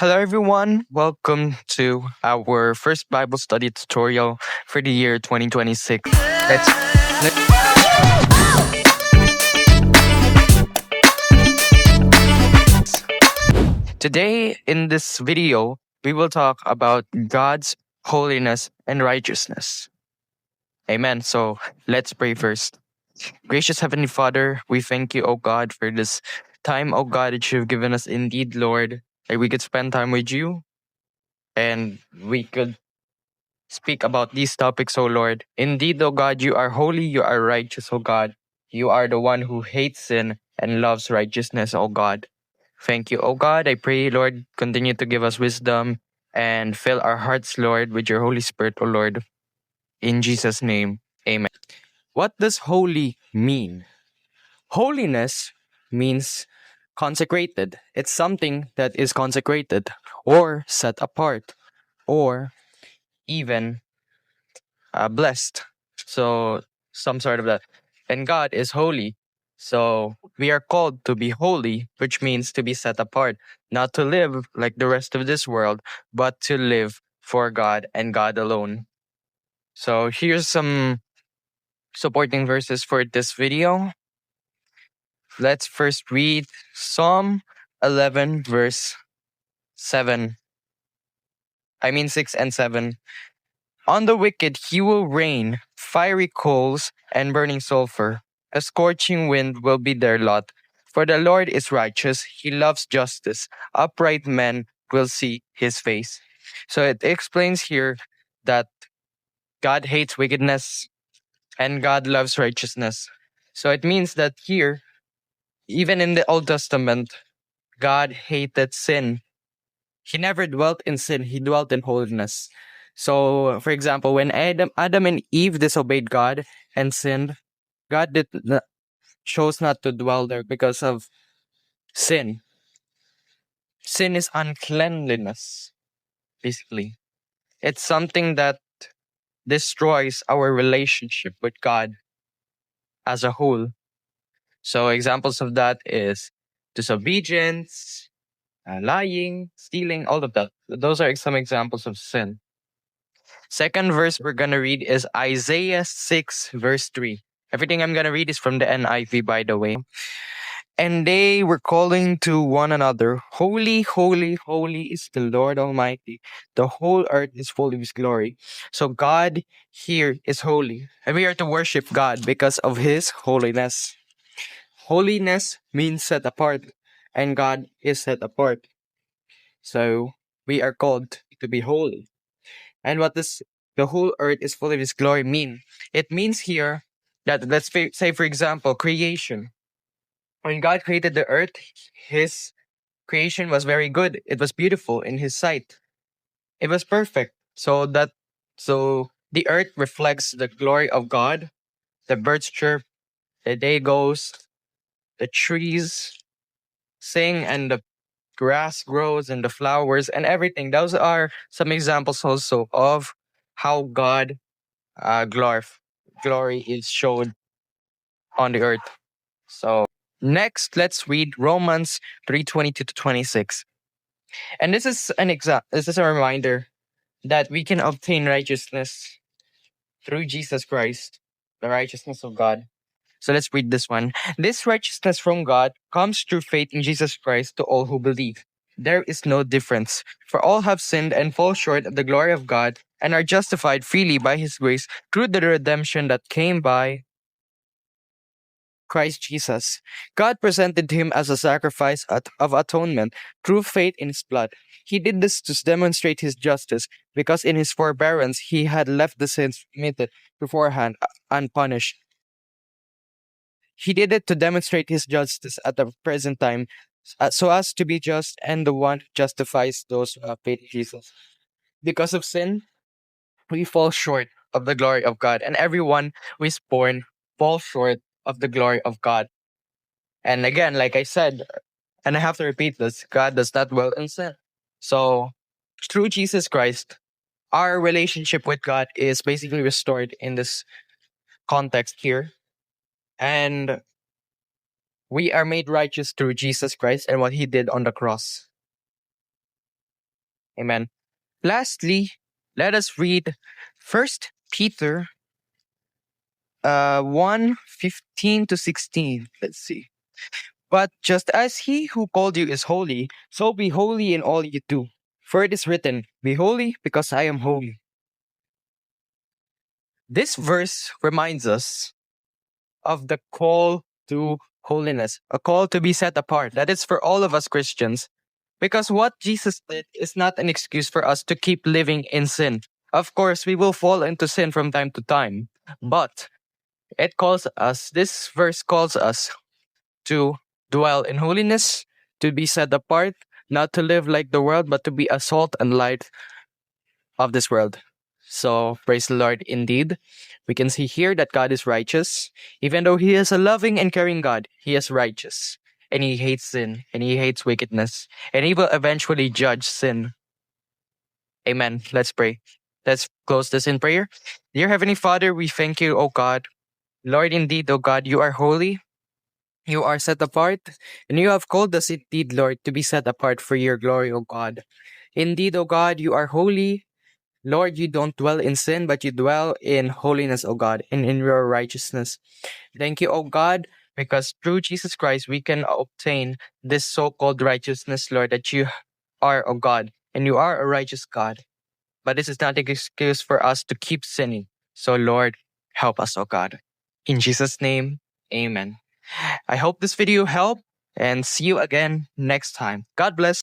Hello, everyone. Welcome to our first Bible study tutorial for the year 2026. Today, in this video, we will talk about God's holiness and righteousness. Amen. So let's pray first. Gracious Heavenly Father, we thank you, O God, for this time, O God, that you've given us indeed, Lord, that we could spend time with you and we could speak about these topics, O Lord. Indeed, O God, you are holy, you are righteous, O God. You are the one who hates sin and loves righteousness, O God. Thank you, O God. I pray, Lord, continue to give us wisdom and fill our hearts, Lord, with your Holy Spirit, O Lord. In Jesus' name, amen. What does holy mean? Holiness means consecrated. It's something that is consecrated or set apart or even blessed. So, some sort of that. And God is holy. So, we are called to be holy, which means to be set apart, not to live like the rest of this world, but to live for God and God alone. So, here's some supporting verses for this video. Let's first read Psalm 11, verse 7. 6 and 7. On the wicked he will rain fiery coals and burning sulfur. A scorching wind will be their lot. For the Lord is righteous, he loves justice. Upright men will see his face. So it explains here that God hates wickedness and God loves righteousness. So it means that here, even in the Old Testament, God hated sin. He never dwelt in sin, he dwelt in holiness. So, for example, when Adam and Eve disobeyed God and sinned, God chose not to dwell there because of sin. Sin is uncleanliness, basically. It's something that destroys our relationship with God as a whole. So, examples of that is disobedience, lying, stealing, all of that. Those are some examples of sin. Second verse we're going to read is Isaiah 6, verse 3. Everything I'm going to read is from the NIV, by the way. And they were calling to one another, Holy, holy, holy is the Lord Almighty. The whole earth is full of His glory. So God here is holy. And we are to worship God because of His holiness. Holiness means set apart. And God is set apart. So we are called to be holy. And what does the whole earth is full of His glory mean? It means here that, let's say, for example, creation. When God created the earth, His creation was very good. It was beautiful in His sight. It was perfect. So the earth reflects the glory of God. The birds chirp, the day goes, the trees sing, and the grass grows, and the flowers and everything. Those are some examples also of how God glory is shown on the earth. So next, let's read Romans 3:22 to 26. And this is this is a reminder that we can obtain righteousness through Jesus Christ, the righteousness of God. So let's read this one. This righteousness from God comes through faith in Jesus Christ to all who believe. There is no difference, for all have sinned and fall short of the glory of God and are justified freely by His grace through the redemption that came by Christ Jesus. God presented Him as a sacrifice of atonement through faith in His blood. He did this to demonstrate His justice, because in His forbearance He had left the sins committed beforehand unpunished. He did it to demonstrate His justice at the present time, so as to be just and the one who justifies those who have faith in Jesus. Because of sin, we fall short of the glory of God, and everyone who is born falls short of the glory of God. And again, like I said, and I have to repeat this, God does not dwell in sin. So, through Jesus Christ, our relationship with God is basically restored in this context here. And we are made righteous through Jesus Christ and what He did on the cross. Amen. Lastly, let us read First Peter 1:15 to 16. Let's see. But just as he who called you is holy, so be holy in all you do. For it is written, Be holy because I am holy. This verse reminds us of the call to holiness, a call to be set apart. That is for all of us Christians. Because what Jesus did is not an excuse for us to keep living in sin. Of course, we will fall into sin from time to time, but this verse calls us to dwell in holiness, to be set apart, not to live like the world, but to be a salt and light of this world. So, praise the Lord indeed. We can see here that God is righteous. Even though He is a loving and caring God, He is righteous. And He hates sin, and He hates wickedness, and He will eventually judge sin. Amen. Let's pray. Let's close this in prayer. Dear Heavenly Father, we thank you, O God. Lord, indeed, O God, you are holy. You are set apart, and you have called us indeed, Lord, to be set apart for your glory, O God. Indeed, O God, you are holy. Lord, you don't dwell in sin, but you dwell in holiness, O God, and in your righteousness. Thank you, O God, because through Jesus Christ we can obtain this so-called righteousness, Lord, that you are, O God, and you are a righteous God. But this is not an excuse for us to keep sinning. So, Lord, help us, O God. In Jesus' name, amen. I hope this video helped, and see you again next time. God bless.